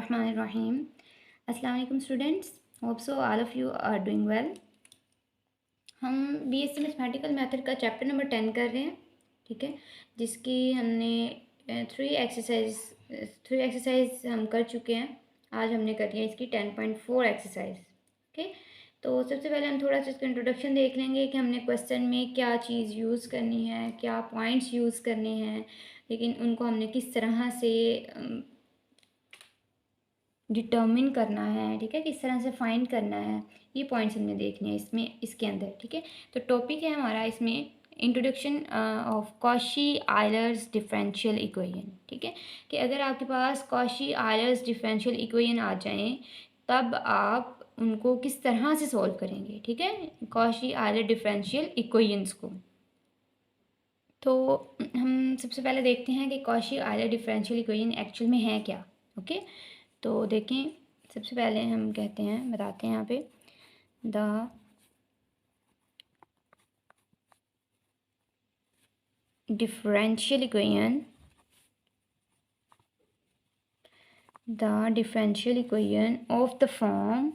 बिस्मिल्लाहिर्रहमानिर्रहीम। अस्सलाम वालेकुम students, hope so all of you are doing well. हम बीएससी मैथमेटिकल मेथड का चैप्टर नंबर 10 कर रहे हैं, ठीक है, जिसकी हमने थ्री एक्सरसाइज हम कर चुके हैं। आज हमने कर लिया इसकी 10.4 एक्सरसाइज। ओके, तो सबसे पहले हम थोड़ा सा इसका इंट्रोडक्शन देख लेंगे कि हमने क्वेश्चन में क्या चीज़ यूज़ करनी है, क्या पॉइंट्स यूज़ करने हैं, लेकिन उनको हमने किस तरह से डिटर्मिन करना है, ठीक है, किस तरह से फाइंड करना है, ये पॉइंट्स हमने देखने हैं इसमें, इसके अंदर, ठीक है। तो टॉपिक है हमारा इसमें introduction of Cauchy Euler's differential equation, ठीक है, कि अगर आपके पास कॉशी आयलर्स डिफरेंशियल इक्वेशन आ जाएं तब आप उनको किस तरह से सॉल्व करेंगे, ठीक है, कॉशी आयलर डिफरेंशियल इक्वेशंस को। तो हम सबसे पहले देखते हैं कि Cauchy Euler differential equation actual में है क्या। ओके, तो देखें, सबसे पहले हम कहते हैं, बताते हैं यहाँ पे the differential equation of the form,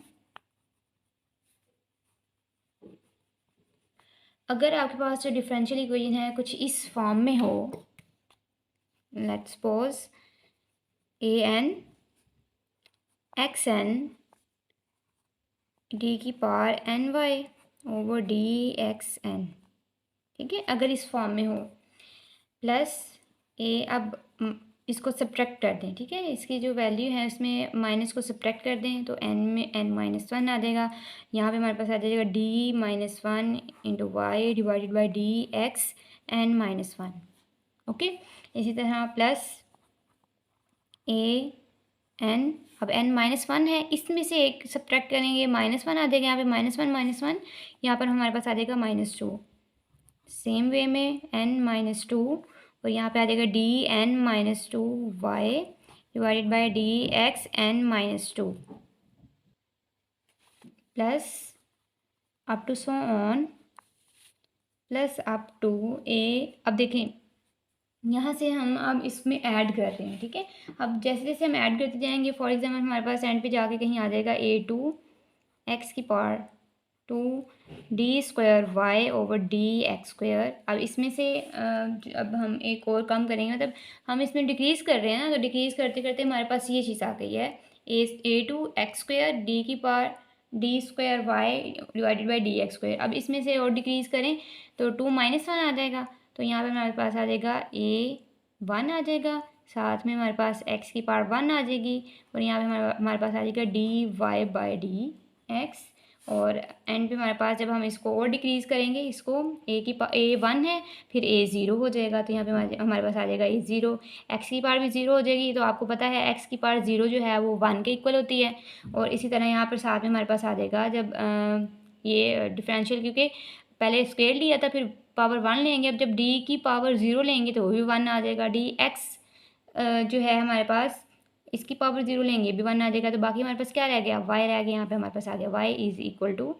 अगर आपके पास जो डिफरेंशियल इक्वेशन है कुछ इस फॉर्म में हो, let's suppose an xn D की पावर ny ओवर dxn, ठीक है, अगर इस फॉर्म में हो, प्लस ए, अब इसको सब्ट्रैक्ट कर दें, ठीक है, इसकी जो वैल्यू है उसमें माइनस को सब्ट्रैक्ट कर दें तो n में n-1 आ जाएगा। यहाँ पे हमारे पास आ जाएगा d-1 into Y divided by dx n-1। Okay, इसी तरह प्लस an, अब n-1 है, इसमें से एक सब्ट्रैक्ट करेंगे, -1 आ जाएगा, यहाँ पे -1 यहाँ पर हमारे पास आ जाएगा -2। सेम वे में n-2 और यहाँ पे आ जाएगा dn-2 y divided by dx n-2 plus up to so on plus up to a। अब देखें, यहाँ से हम अब इसमें ऐड कर रहे हैं, ठीक है, अब जैसे जैसे हम ऐड करते जाएंगे, फॉर एग्जाम्पल हमारे पास एंड पे जाके कहीं आ जाएगा a2 x की power 2 d² y over dx²। अब इसमें से अब हम एक और कम करेंगे, मतलब हम इसमें डिक्रीज़ कर रहे हैं ना, तो डिक्रीज़ करते करते हमारे पास ये चीज़ आ गई है a2 x² d की power d² y divided by dx²। अब इसमें से और डिक्रीज़ करें तो 2-1 आ जाएगा, तो यहाँ पे हमारे पास आ जाएगा a1 आ जाएगा, साथ में हमारे पास x की पावर 1 आ जाएगी और यहाँ पे हमारे पास आ जाएगा dy बाई dx। और एंड पे हमारे पास जब हम इसको और डिक्रीज़ करेंगे, इसको a1 है, फिर a0 हो जाएगा, तो यहाँ पे हमारे पास आ जाएगा a0, x की पावर भी 0 हो जाएगी, तो आपको पता है x की पावर 0 जो है वो 1 के इक्वल होती है। और इसी तरह यहाँ पर साथ में हमारे पास आ जाएगा, जब ये डिफरेंशियल, क्योंकि पहले स्क्वायर लिया था, फिर पावर 1 लेंगे, अब जब d की पावर 0 लेंगे तो वो भी 1 आ जाएगा, dx जो है हमारे पास, इसकी पावर 0 लेंगे भी 1 आ जाएगा, तो बाकी हमारे पास क्या रह गया, y रह गया, यहाँ पे हमारे पास आ गया y इज़ इक्वल टू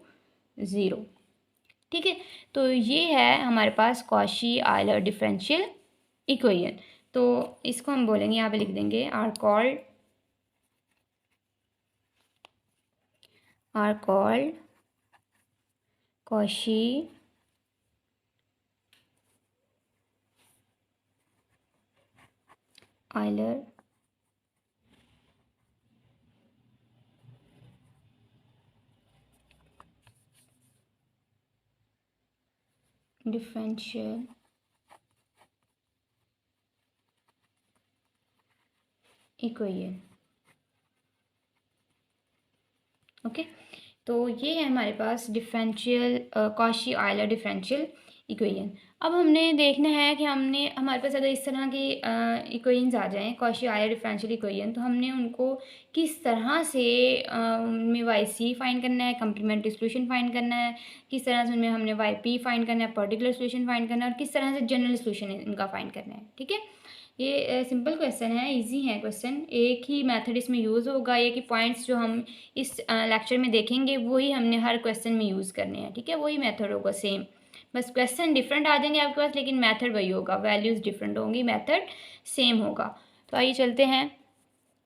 0, ठीक है। तो ये है हमारे पास कॉशी आयलर डिफरेंशियल इक्वेशन। तो इसको हम बोलेंगे, यहाँ पे लिख देंगे are called Cauchy Euler differential equation. Okay, तो ये है हमारे पास differential Cauchy Euler differential equation. अब हमने देखना है कि हमारे पास अगर इस तरह की इक्वेशंस आ जाएं, कॉशी आयलर डिफरेंशियल इक्वेशन, तो हमने उनको किस तरह से उनमें YC फाइंड करना है, कम्प्लीमेंट्री सोल्यूशन फाइंड करना है, किस तरह से उनमें हमने YP फाइंड करना है, पर्टिकुलर सोल्यूशन फाइंड करना है, और किस तरह से जनरल सोल्यूशन इनका फाइंड करना है, ठीक है। ये सिंपल क्वेश्चन है, इजी है क्वेश्चन, एक ही मेथड इसमें यूज़ होगा, एक ही पॉइंट्स जो हम इस लेक्चर में देखेंगे वही हमने हर क्वेश्चन में यूज़ करने हैं, ठीक है, वही मेथड होगा सेम, बस क्वेश्चन डिफरेंट आ जाएंगे आपके पास, लेकिन मेथड वही होगा, वैल्यूज़ डिफरेंट होंगी, मेथड सेम होगा। तो आइए चलते हैं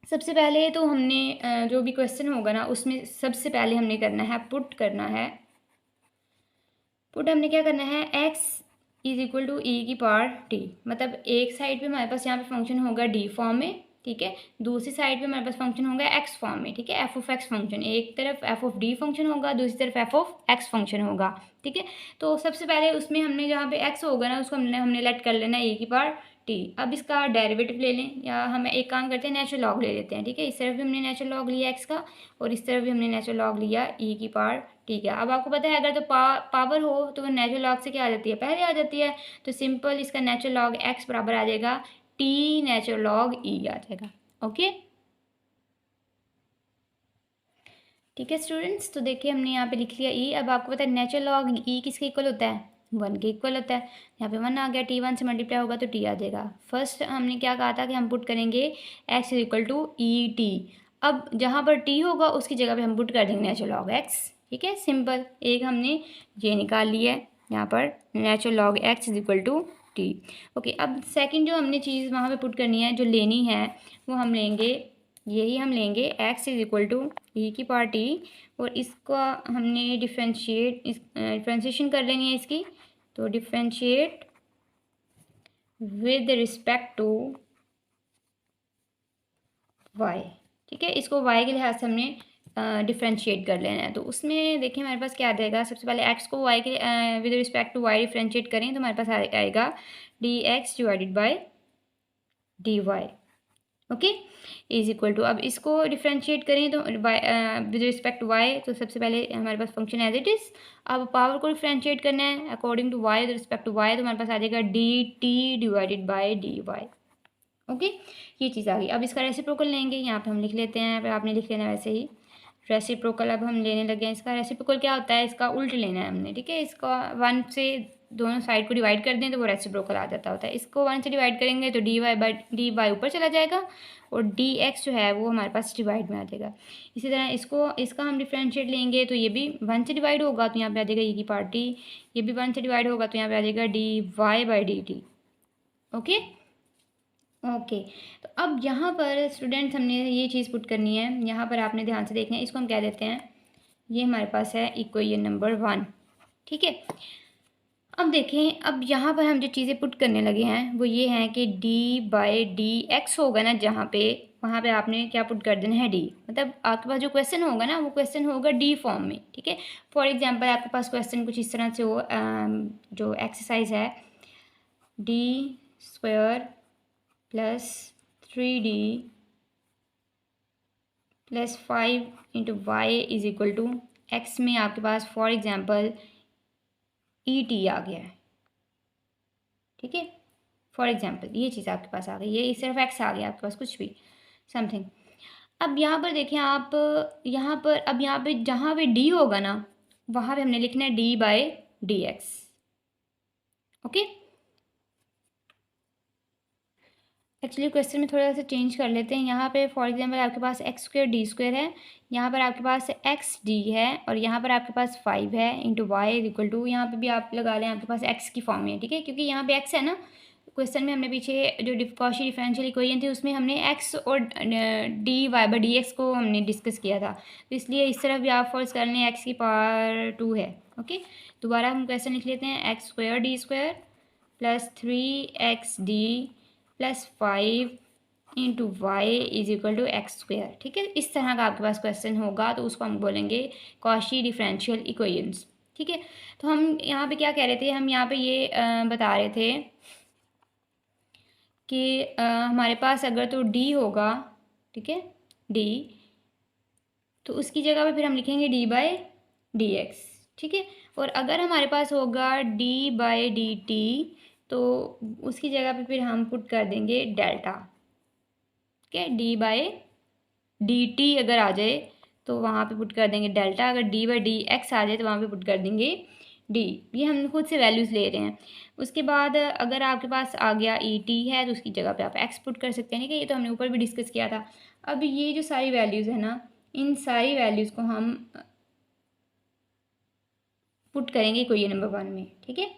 सबसे पहले तो हमने जो भी क्वेश्चन होगा ना उसमें सबसे पहले हमने करना है पुट करना है। पुट हमने क्या करना है, x इज इक्वल टू ई की पावर टी, मतलब एक साइड पे हमारे पास यहाँ पे फंक्शन होगा डी फॉर्म में, ठीक है, दूसरी साइड पे हमारे पास फंक्शन होगा एक्स फॉर्म में, ठीक है, एफ ऑफ एक्स फंक्शन, एक तरफ एफ ऑफ डी फंक्शन होगा, दूसरी तरफ एफ ऑफ एक्स फंक्शन होगा, ठीक है। तो सबसे पहले उसमें हमने जहाँ पे एक्स होगा ना उसको हमने लेट कर लेना ए की पावर टी। अब इसका डेरिवेटिव ले लें, या हम एक काम करते हैं नेचुरल लॉग ले लेते हैं, ठीक है, इस तरफ भी हमने नेचुरल लॉग लिया एक्स का और इस तरफ भी हमने नेचुरल लॉग लिया ई की पावर, ठीक है। अब आपको पता है अगर तो पावर हो तो वो नेचुरल लॉग से क्या आ जाती है, पहले आ जाती है, तो सिंपल इसका नेचुरल लॉग एक्स बराबर आ जाएगा टी नेचुरल लॉग ई आ जाएगा। ओके, ठीक है स्टूडेंट्स, तो देखिए हमने यहाँ पे लिख लिया ई। अब आपको पता है नेचुरल लॉग ई किसके इक्वल होता है, 1 के इक्वल होता है। यहाँ पे 1 आ गया, टी 1 से मल्टीप्लाई होगा तो टी आ जाएगा। फर्स्ट हमने क्या कहा था कि हम पुट करेंगे X is equal to E T. अब जहाँ पर टी होगा उसकी जगह पे हम पुट कर देंगे नेचुरल लॉग एक्स, ठीक है, सिंपल। एक हमने ये निकाल लिया है यहाँ पर natural log X is equal to T. Okay, अब सेकंड जो हमने चीज़ वहाँ पे पुट करनी है, जो लेनी है, वो हम लेंगे, यही हम लेंगे x इज इक्वल टू ई की पावर टी, और इसका हमने डिफ्रेंशिएशन कर लेनी है इसकी। तो differentiate with respect to y, ठीक है, इसको y के लिहाज से हमने डिफ्रेंशिएट कर लेना है। तो उसमें देखिए हमारे पास क्या आ जाएगा, सबसे पहले x को y के with respect to y differentiate करें तो हमारे पास आएगा D X divided by D Y. Okay, is equal to, अब इसको डिफ्रेंशिएट करें तो विद रिस्पेक्ट टू वाई, तो सबसे पहले हमारे पास फंक्शन एज इट इज़। अब पावर को डिफ्रेंशिएट करना है according to Y with respect to Y, तो हमारे पास आ जाएगा D T divided by D Y. Okay, ये चीज़ आ गई। अब इसका रेसिप्रोकल लेंगे, यहाँ पे हम लिख लेते हैं, आपने लिख लेना वैसे ही रेसिप्रोकल। अब हम लेने लगे हैं इसका रेसिप्रोकल, क्या होता है, इसका उल्ट लेना है हमने, ठीक है, इसका 1 से दोनों साइड को डिवाइड कर दें तो वो रेसिप्रोकल आ जाता होता है। इसको 1 से डिवाइड करेंगे तो D Y by D Y ऊपर चला जाएगा और डी एक्स जो है वो हमारे पास डिवाइड में आ जाएगा। इसी तरह इसका हम डिफ्रेंशिएट लेंगे तो ये भी 1 से डिवाइड होगा तो यहाँ पे आ जाएगा ई की पावर टी, ये भी 1 से डिवाइड होगा तो यहाँ पे आ जाएगा D Y by D T. Okay okay, तो अब यहाँ पर स्टूडेंट्स हमने ये चीज़ पुट करनी है, यहाँ पर आपने ध्यान से देखना है, इसको हम कह देते हैं, ये हमारे पास है इक्वेशन नंबर 1, ठीक है। अब देखें, अब यहाँ पर हम जो चीज़ें पुट करने लगे हैं वो ये हैं कि डी बाई डी एक्स होगा ना जहाँ पे, वहाँ पे आपने क्या पुट कर देना है, डी, मतलब आपके पास जो क्वेश्चन होगा ना वो क्वेश्चन होगा डी फॉर्म में, ठीक है। फॉर एग्जांपल आपके पास क्वेश्चन कुछ इस तरह से हो, जो एक्सरसाइज है, D square plus 3d plus 5 into Y is equal to X में आपके पास फॉर एग्जांपल ई टी आ गया है, ठीक है, फॉर एग्जांपल ये चीज़ आपके पास आ गई, ये सिर्फ एक्स आ गया आपके पास, कुछ भी समथिंग। अब यहाँ पर देखें आप, यहाँ पर अब यहाँ पे जहाँ पे डी होगा ना वहाँ पे हमने लिखना है D by D x. Okay, actually question में थोड़ा सा चेंज कर लेते हैं। यहाँ पे फॉर एग्जांपल आपके पास एक्स स्क्वायर डी स्क्वायर है, यहाँ पर आपके पास एक्स डी है और यहाँ पर आपके पास 5 है into Y is equal to, यहाँ पे भी आप लगा लें आपके पास एक्स की फॉर्म में, ठीक है, क्योंकि यहाँ पे एक्स है ना। क्वेश्चन में हमने पीछे जो कॉची डिफरेंशियल इक्वेशन थी उसमें हमने एक्स और D Y by D X को हमने डिस्कस किया था, तो इसलिए इस तरफ भी आप फॉर्स कर लें एक्स की पावर 2 है। ओके, दोबारा हम क्वेश्चन लिख लेते हैं, X square D square plus 3xd plus 5 into Y is equal to X square, ठीक है। इस तरह का आपके पास क्वेश्चन होगा तो उसको हम बोलेंगे कॉची डिफरेंशियल इक्वेशंस, ठीक है। तो हम यहाँ पे क्या कह रहे थे, हम यहाँ पे ये बता रहे थे कि हमारे पास अगर तो डी होगा, ठीक है, डी, तो उसकी जगह पे फिर हम लिखेंगे डी बाई डी एक्स, ठीक है। और अगर हमारे पास होगा डी बाई डी टी तो उसकी जगह पे फिर हम पुट कर देंगे डेल्टा, ठीक है, डी बाई डी टी अगर आ जाए तो वहाँ पे पुट कर देंगे डेल्टा, अगर डी बाई डी एक्स आ जाए तो वहाँ पे पुट कर देंगे डी। ये हम खुद से वैल्यूज़ ले रहे हैं। उसके बाद अगर आपके पास आ गया ई टी है तो उसकी जगह पे आप एक्स पुट कर सकते हैं, ठीक है, ये तो हमने ऊपर भी डिस्कस किया था। अब ये जो सारी वैल्यूज़ है ना, इन सारी वैल्यूज़ को हम पुट करेंगे इक्वेशन नंबर 1 में, ठीक है।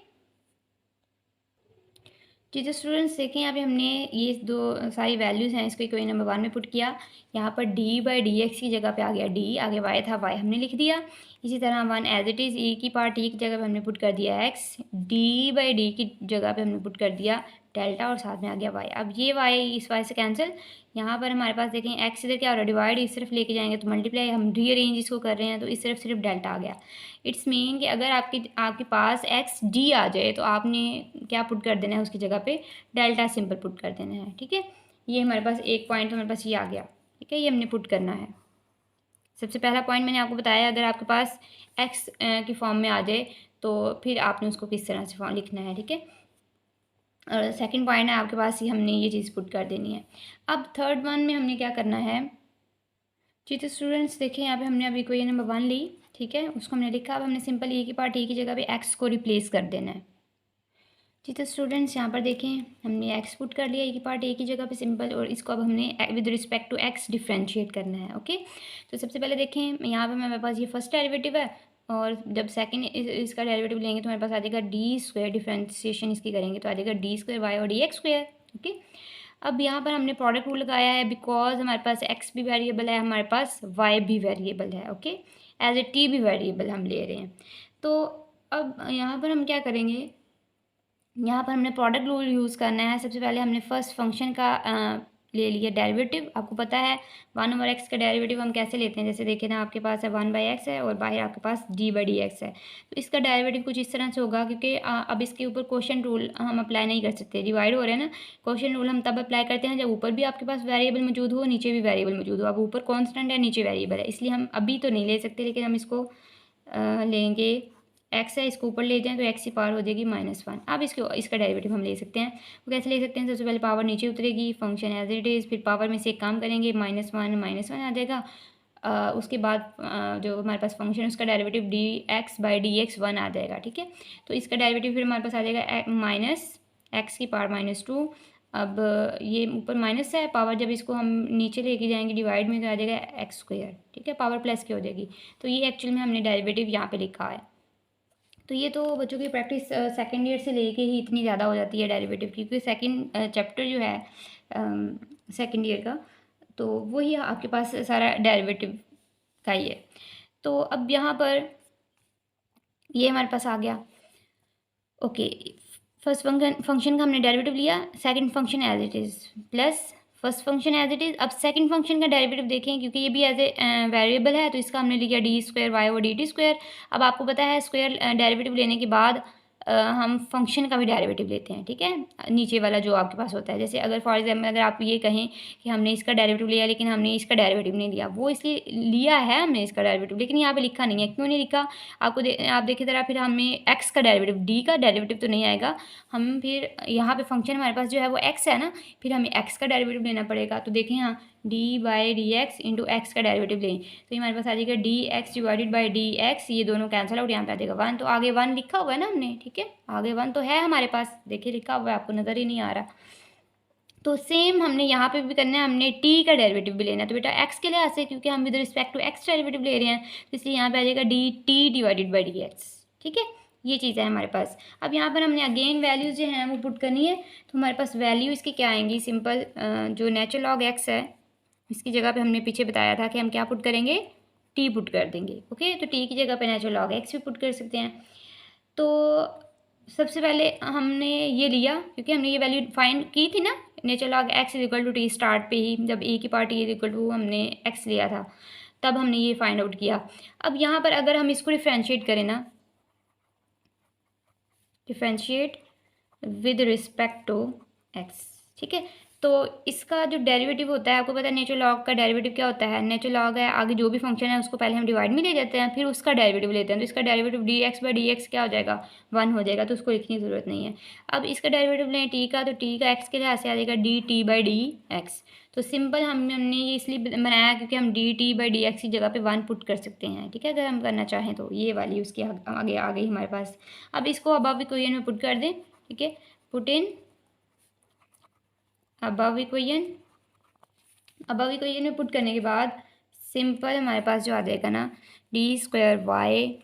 जी तो स्टूडेंट्स देखें यहाँ पे हमने ये दो सारी वैल्यूज़ हैं, इसको इक्वेशन नंबर 1 में पुट किया। यहाँ पर d/dx की जगह पे आ गया d, आगे y था y हमने लिख दिया। इसी तरह 1 एज इट इज़ e की पार्ट e की जगह पे हमने पुट कर दिया x, d/d की जगह पे हमने पुट कर दिया डेल्टा और साथ में आ गया y। अब ये y इस y से कैंसिल, यहाँ पर हमारे पास देखें x इधर क्या हो रहा है डिवाइड, इस तरफ लेके जाएंगे तो मल्टीप्लाई, हम रीअरेंज इसको कर रहे हैं तो इस तरफ सिर्फ डेल्टा आ गया। इट्स मीन कि अगर आपके पास एक्स डी आ जाए तो आपने क्या पुट कर देना है उसकी जगह पे, डेल्टा सिंपल पुट कर देना है। ठीक है, ये हमारे पास एक पॉइंट हमारे पास ये आ गया। ठीक है, ये हमने पुट करना है। सबसे पहला पॉइंट मैंने आपको बताया, अगर आपके पास एक्स की फॉर्म में आ जाए तो फिर आपने उसको किस तरह से फॉर्म लिखना है। ठीक है, और सेकंड पॉइंट है आपके पास ही हमने ये चीज़ पुट कर देनी है। अब थर्ड वन में हमने क्या करना है जी, तो स्टूडेंट्स देखिए यहाँ पे हमने अभी इक्वेशन नंबर 1 ली। ठीक है, उसको हमने लिखा। अब हमने सिंपल ए की पार्ट ए की जगह पे एक्स को रिप्लेस कर देना है। जी तो स्टूडेंट्स यहाँ पर देखें हमने एक्स पुट कर लिया ए की पार्ट ए की जगह पे सिंपल, और इसको अब हमने with respect to X differentiate करना है। ओके, तो सबसे पहले देखें यहाँ पे मेरे पास ये फर्स्ट डेरिवेटिव है, और जब सेकंड इसका डेरिवेटिव लेंगे तो हमारे पास आ जाएगा डी स्क्वायर, डिफ्रेंशिएशन इसकी करेंगे तो आ जाएगा डी स्क्वायर वाई और डी एक्स स्क्वायर। ओके, अब यहाँ पर हमने प्रोडक्ट रूल लगाया है बिकॉज हमारे पास एक्स भी वेरिएबल है, हमारे पास वाई भी वेरिएबल है। ओके, एज ए टी भी वेरिएबल हम ले रहे हैं। तो अब यहाँ पर हम क्या करेंगे, यहाँ पर हमने प्रोडक्ट रूल यूज़ करना है। सबसे पहले हमने फर्स्ट फंक्शन का ले लिया डेरिवेटिव। आपको पता है 1/x का डेरिवेटिव हम कैसे लेते हैं, जैसे देखिए ना आपके पास है 1/x है और बाहर आपके पास d/dx है, तो इसका डेरिवेटिव कुछ इस तरह से होगा। क्योंकि अब इसके ऊपर क्वोशिएंट रूल हम अप्लाई नहीं कर सकते, डिवाइड हो रहे हैं ना। क्वोशिएंट रूल हम तब अप्लाई करते हैं जब ऊपर भी आपके पास वेरिएबल मौजूद हो, नीचे भी वेरिएबल मौजूद हो। अब ऊपर कॉन्स्टेंट है, नीचे वेरिएबल है, इसलिए हम अभी तो नहीं ले सकते, लेकिन हम इसको लेंगे। एक्स है, इसको ऊपर ले जाएं तो एक्स की पावर हो जाएगी -1। अब इसका डेरिवेटिव हम ले सकते हैं। वो कैसे ले सकते हैं, सबसे पहले पावर नीचे उतरेगी, फंक्शन एज इट इज़, फिर पावर में से एक काम करेंगे, -1 आ जाएगा। उसके बाद जो हमारे पास फंक्शन है उसका डेरिवेटिव dx/dx 1 आ जाएगा। ठीक है, तो इसका डेरिवेटिव फिर हमारे पास आ जाएगा -x की पावर -2। अब ये ऊपर माइनस है, पावर जब इसको हम नीचे लेके जाएंगे डिवाइड में तो आ जाएगा एक्स स्क्वायर। ठीक है, पावर प्लस की हो जाएगी। तो ये एक्चुअल में हमने डेरिवेटिव यहाँ पे लिखा है। तो ये तो बच्चों की प्रैक्टिस सेकेंड ईयर से लेके ही इतनी ज़्यादा हो जाती है डेरिवेटिव की, क्योंकि सेकेंड चैप्टर जो है सेकेंड ईयर का, तो वही आपके पास सारा डेरिवेटिव का ही है। तो अब यहाँ पर ये हमारे पास आ गया। ओके, फर्स्ट फंक्शन का हमने डेरिवेटिव लिया, second function as it is plus first function as it is. अब सेकंड फंक्शन का डेरिवेटिव देखें, क्योंकि ये भी एज ए वेरिएबल है तो इसका हमने लिया डी स्क्वायर वाई और डी टी स्क्वायर। अब आपको पता है स्क्वायर डेरिवेटिव लेने के बाद हम फंक्शन का भी डेरिवेटिव लेते हैं। ठीक है, नीचे वाला जो आपके पास होता है, जैसे अगर फॉर एग्जाम्पल अगर आप ये कहें कि हमने इसका डेरिवेटिव लिया लेकिन हमने इसका डेरिवेटिव नहीं लिया, वो इसलिए लिया है हमने इसका डेरिवेटिव लेकिन यहाँ पे लिखा नहीं है। क्यों नहीं लिखा, आप देखिए ज़रा, फिर हमें एक्स का डेरिवेटिव, डी का डेरिवेटिव तो नहीं आएगा, हम फिर यहाँ पे फंक्शन हमारे पास जो है वो एक्स है ना, फिर हमें एक्स का डेरिवेटिव लेना पड़ेगा। तो देखें यहाँ d/dx इंटू एक्स का डेरिवेटिव लें तो ये हमारे पास आ जाएगा dx डिवाइडेड बाई dx, ये दोनों कैंसिल आउट, यहाँ पे आ जाएगा 1। तो आगे 1 लिखा हुआ है ना हमने। ठीक है, आगे 1 तो है हमारे पास, देखिए लिखा हुआ है, आपको नज़र ही नहीं आ रहा। तो सेम हमने यहाँ पे भी करना है, हमने t का डेरिवेटिव भी लेना है। तो बेटा x के लिहाज से, क्योंकि हम with respect to x derivative ले रहे हैं, तो इसलिए यहाँ पे आ जाएगा dt डिवाइडेड बाई dx। ठीक है, ये चीज़ है हमारे पास। अब यहाँ पर हमने अगेन वैल्यूज़ जो हैं वो पुट करनी है। तो हमारे पास वैल्यू इसकी क्या आएंगी, सिंपल जो नेचुरल लॉग x है इसकी जगह पे हमने पीछे बताया था कि हम क्या पुट करेंगे, t पुट कर देंगे। ओके, तो t की जगह पे नेचुरल लॉग x भी पुट कर सकते हैं। तो सबसे पहले हमने ये लिया, क्योंकि हमने ये वैल्यू फाइंड की थी ना, natural log x is equal to T start पे ही, जब a की पार्ट इज इक्वल टू हमने x लिया था तब हमने ये फाइंड आउट किया। अब यहाँ पर अगर हम इसको डिफ्रेंशिएट करें ना, differentiate with respect to x, ठीक है, तो इसका जो डेरिवेटिव होता है, आपको पता है नेचुरल लॉग का डेरिवेटिव क्या होता है, नेचुरल लॉग है आगे जो भी फंक्शन है उसको पहले हम डिवाइड में ले जाते हैं, फिर उसका डेरिवेटिव लेते हैं। तो इसका डेरिवेटिव dx/dx क्या हो जाएगा, 1 हो जाएगा, तो उसको लिखने की ज़रूरत नहीं है। अब इसका डेरिवेटिव लें t का, तो t का x के लिहाज से आ जाएगा dt/dx। तो सिंपल हमने ये इसलिए बनाया क्योंकि हम dt/dx की जगह पे 1 पुट कर सकते हैं। ठीक है, अगर हम करना चाहें तो ये वाली उसकी आगे आ गई हमारे पास। अब इसको अबव इक्वेशन में पुट कर दें। ठीक है, पुट इन अबव इक्वेशन में पुट करने के बाद सिंपल हमारे पास जो आ जाएगा ना, d square y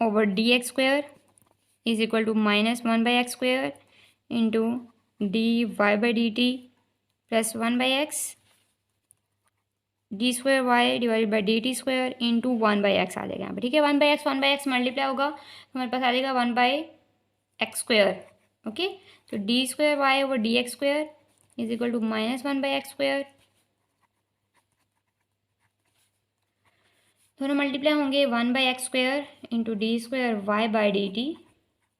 over d x square is equal to -1/x square into d Y by D t plus 1/x d square y divide by D t square into 1/x आ जाएगा यहाँ पे, ठीक है। 1/x मल्टीप्लाई होगा तो हमारे पास आ जाएगा 1/x स्क्वायर, ओके। तो d square y over d x square is equal to minus 1/x square, दोनों मल्टीप्लाई होंगे 1/x square into d square y by D t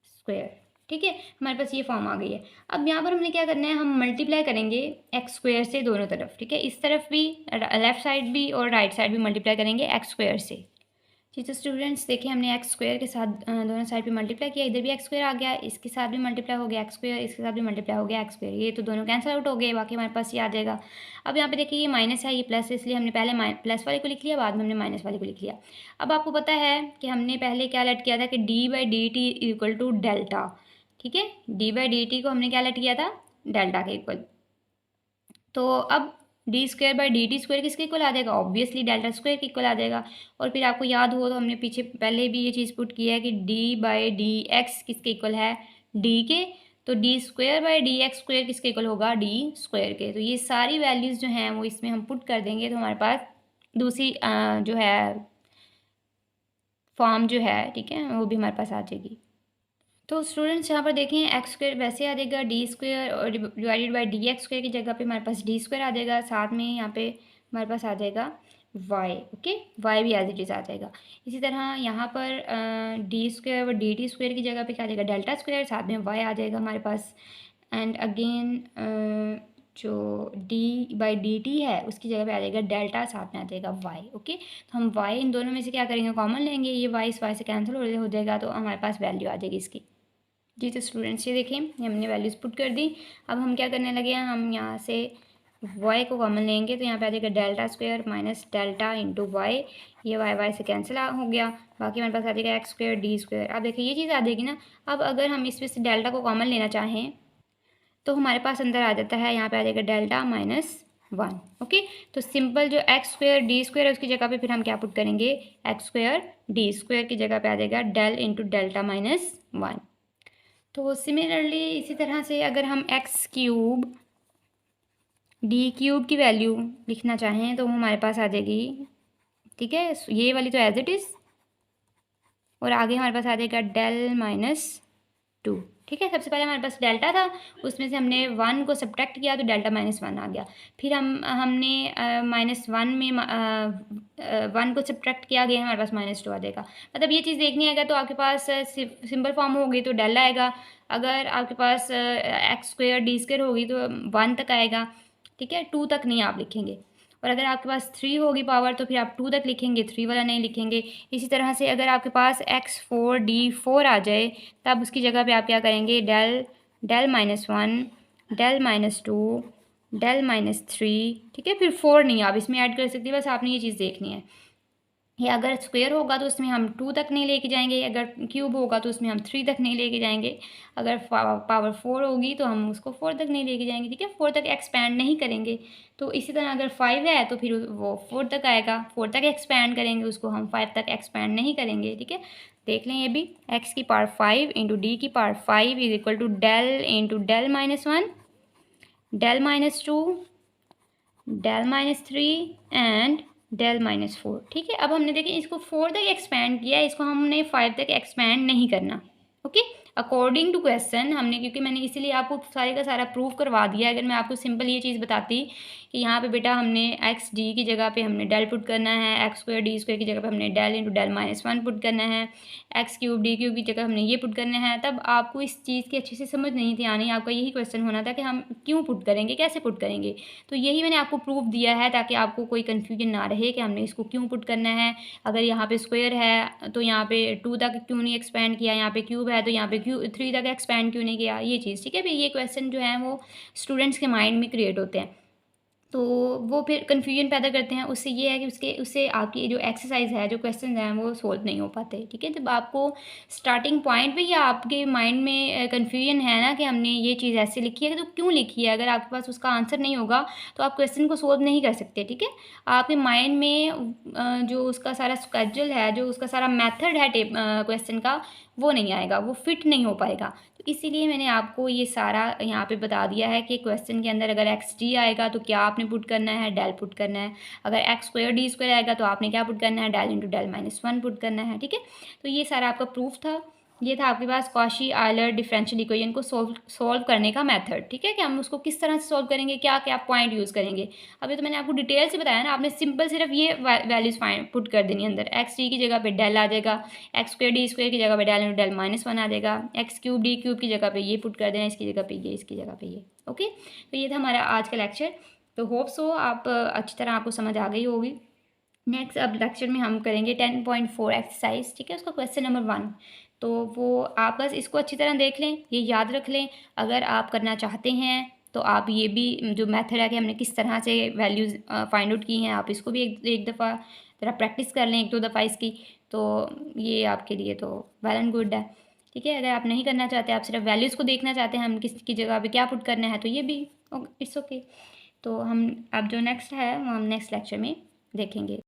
square, ठीक है। हमारे पास ये फॉर्म आ गई है। अब यहाँ पर हमने क्या करना है, हम मल्टीप्लाई करेंगे एक्स स्क्वायर से दोनों तरफ, ठीक है। इस तरफ भी लेफ्ट साइड भी और राइट साइड भी मल्टीप्लाई करेंगे एक्स स्क्वायर से। जी तो स्टूडेंट्स देखिए हमने एक्स स्क्वायर के साथ दोनों साइड पे मल्टीप्लाई किया, इधर भी एक्स स्क्वायर आ गया, इसके साथ भी मल्टीप्लाई हो गया एक्स स्क्वायर, इसके साथ भी मल्टीप्लाई हो गया एक्स स्क्वायर, ये तो दोनों कैंसिल आउट हो गए, बाकी हमारे पास ये आ जाएगा। अब यहाँ पे देखिए ये माइनस है, ये प्लस है, इसलिए हमने पहले प्लस वाले को लिख लिया, बाद में हमने माइनस वाले को लिख लिया। अब आपको पता है कि हमने पहले क्या लेट किया था कि d by D t equal to delta, ठीक है। डी बाई डी टी को हमने क्या लेट किया था, डेल्टा के इक्वल। तो अब D square by D t square किसके इक्वल आ जाएगा, ऑब्वियसली डेल्टा स्क्वायर के इक्वल आ जाएगा। और फिर आपको याद हो तो हमने पीछे पहले भी ये चीज़ पुट की है कि डी बाई डी एक्स किसके इक्वल है, डी के। तो d square by D x square किसके इक्वल होगा, डी स्क्वायर के। तो ये सारी वैल्यूज़ जो हैं वो इसमें हम पुट कर देंगे, तो हमारे पास दूसरी जो है फॉर्म जो है, ठीक है, वो भी हमारे पास आ जाएगी। तो स्टूडेंट्स यहाँ पर देखें एक्स स्क्वायर वैसे आ जाएगा, डी स्क्वायर और divided by D x square की जगह पे हमारे पास डी स्क्वायर आ जाएगा, साथ में यहाँ पे हमारे पास आ जाएगा वाई, ओके। वाई भी एज इट इज़ आ जाएगा। इसी तरह यहाँ पर डी स्क्वायर और डी टी स्क्वायर की जगह पे क्या आ जाएगा, डेल्टा स्क्वायर, साथ में वाई आ जाएगा हमारे पास। एंड अगेन जो डी बाई डी टी है उसकी जगह पे आ जाएगा डेल्टा, साथ में आ जाएगा वाई, ओके। तो हम वाई इन दोनों में से क्या करेंगे, कॉमन लेंगे, ये वाई इस वाई से कैंसिल हो जाएगा, तो हमारे पास वैल्यू आ जाएगी इसकी। जी तो स्टूडेंट्स ये देखें ये हमने वैल्यूज़ पुट कर दी। अब हम क्या करने लगे हैं, हम यहाँ से वाई को कॉमन लेंगे, तो यहाँ पे आ जाएगा delta square minus delta into y, ये वाई से कैंसिल हो गया, बाकी हमारे पास आ जाएगा एक्स स्क्वायर डी स्क्वायर। अब देखिए ये चीज़ आ जाएगी ना। अब अगर हम इसमें से डेल्टा को कॉमन लेना चाहें तो हमारे पास अंदर आ जाता है, यहाँ पे आ जाएगा डेल्टा -1, ओके। तो सिंपल जो एक्स स्क्वायर डी स्क्वायर है उसकी जगह पे फिर हम क्या पुट करेंगे, एक्स स्क्वायर डी स्क्वायर की जगह पे आ जाएगा डेल इंटू डेल्टा -1। तो सिमिलरली इसी तरह से अगर हम एक्स क्यूब डी क्यूब की वैल्यू लिखना चाहें तो हमारे पास आ जाएगी, ठीक है, ये वाली तो एज इट इज़, और आगे हमारे पास आ जाएगा डेल -2, ठीक है। सबसे पहले हमारे पास डेल्टा था, उसमें से हमने 1 को सब्ट्रैक्ट किया तो डेल्टा -1 आ गया। फिर हमने -1 में 1 को सब्ट्रैक्ट किया गया, हमारे पास -2 आ जाएगा। मतलब ये चीज़ देखनी है, तो आपके पास सिंपल फॉर्म होगी तो डेल आएगा, अगर आपके पास एक्स स्क्वायर डी स्क्वायर होगी तो 1 तक आएगा, ठीक है, 2 तक नहीं आप लिखेंगे। और अगर आपके पास 3 होगी पावर तो फिर आप 2 तक लिखेंगे, 3 वाला नहीं लिखेंगे। इसी तरह से अगर आपके पास x4d4 आ जाए तब उसकी जगह पे आप क्या करेंगे, डेल -1 डेल -2 डेल -3, ठीक है। फिर 4 नहीं आप इसमें ऐड कर सकते, बस आपने ये चीज़ देखनी है। या अगर स्क्वायर होगा तो उसमें हम 2 तक नहीं लेके जाएंगे, अगर क्यूब होगा तो उसमें हम 3 तक नहीं लेके जाएंगे, अगर पावर 4 होगी तो हम उसको 4 तक नहीं लेके जाएंगे, ठीक है, 4 तक एक्सपैंड नहीं करेंगे। तो इसी तरह अगर 5 है तो फिर वो 4 तक आएगा, 4 तक एक्सपैंड करेंगे उसको, हम 5 तक एक्सपैंड नहीं करेंगे, ठीक है। देख लें ये भी, एक्स की पावर 5 इंटू डी की power 5 is equal to del into del -1 del -2 del -3 and del -4, ठीक है। अब हमने देखिए इसको 4 तक एक्सपैंड किया, इसको हमने 5 तक एक्सपैंड नहीं करना, ओके। अकॉर्डिंग टू क्वेश्चन हमने, क्योंकि मैंने इसीलिए आपको सारे का सारा प्रूफ करवा दिया। अगर मैं आपको सिंपल ये चीज़ बताती कि यहाँ पे बेटा हमने एक्स डी की जगह पे हमने डेल पुट करना है, एक्स स्क्वायर डी स्क्वायर की जगह पे हमने डेल इंटू डेल -1 पुट करना है, एक्स क्यूब डी क्यूब की जगह हमने ये पुट करना है, तब आपको इस चीज़ की अच्छे से समझ नहीं थी आनी। आपका यही क्वेश्चन होना था कि हम क्यों पुट करेंगे, कैसे पुट करेंगे। तो यही मैंने आपको प्रूफ दिया है ताकि आपको कोई कन्फ्यूजन ना रहे कि हमने इसको क्यों पुट करना है। अगर यहाँ पे स्क्वायर है तो यहाँ पे 2 तक क्यों नहीं एक्सपैंड किया, यहाँ पे क्यूब है तो यहाँ पे 3 तक एक्सपैंड क्यों नहीं किया, ये चीज़, ठीक है। भाई ये क्वेश्चन जो है वो स्टूडेंट्स के माइंड में क्रिएट होते हैं। तो वो फिर कन्फ्यूजन पैदा करते हैं। उससे ये है कि उससे आपकी जो एक्सरसाइज है, जो क्वेश्चन हैं, वो सोल्व नहीं हो पाते। ठीक है, जब आपको स्टार्टिंग पॉइंट पे या आपके माइंड में कन्फ्यूजन है ना कि हमने ये चीज़ ऐसे लिखी है तो क्यों लिखी है, अगर आपके पास उसका आंसर नहीं होगा तो आप क्वेश्चन को सोल्व नहीं कर सकते। ठीक है, आपके माइंड में जो उसका सारा स्केड्यूल है, जो उसका सारा मेथड है क्वेश्चन का, वो नहीं आएगा, वो फिट नहीं हो पाएगा। तो इसीलिए मैंने आपको ये सारा यहाँ पे बता दिया है कि क्वेश्चन के अंदर अगर एक्स डी आएगा तो क्या आपने पुट करना है, डेल पुट करना है। अगर एक्स स्क्वायर डी स्क्वायर आएगा तो आपने क्या पुट करना है, del into del minus one put करना है। ठीक है, तो ये सारा आपका प्रूफ था। ये था आपके पास कॉशी आयलर डिफरेंशियल इक्वेशन को सोल्व करने का मेथड। ठीक है, कि हम उसको किस तरह से सोल्व करेंगे, क्या क्या पॉइंट यूज़ करेंगे। अभी तो मैंने आपको डिटेल से बताया ना, आपने सिंपल सिर्फ ये वैल्यूज़ फाइंड पुट कर देनी अंदर। एक्स डी की जगह पे डेल आ जाएगा, एक्स स्क्वायर डी स्क्वायर की जगह पे del into del minus one आ जाएगा, एक्स क्यूब डी क्यूब की जगह पे ये पुट कर देना, इसकी जगह पे ये, इसकी जगह पे ये। ओके, तो ये था हमारा आज का लेक्चर। तो होप सो आप अच्छी तरह आपको समझ आ गई होगी। नेक्स्ट अब लेक्चर में हम करेंगे 10.4 एक्सरसाइज। ठीक है, उसका क्वेश्चन नंबर 1। तो वो आप बस इसको अच्छी तरह देख लें, ये याद रख लें। अगर आप करना चाहते हैं तो आप ये भी जो मेथड है कि हमने किस तरह से वैल्यूज़ फाइंड आउट की हैं, आप इसको भी एक दफ़ा ज़रा प्रैक्टिस कर लें, एक दो दफ़ा इसकी। तो ये आपके लिए तो वेल एंड गुड है। ठीक है, अगर आप नहीं करना चाहते, आप सिर्फ वैल्यूज़ को देखना चाहते हैं हम किसकी जगह पे क्या पुट करना है, तो ये भी इट्स ओके। तो हम अब जो नेक्स्ट है वो हम नेक्स्ट लेक्चर में देखेंगे।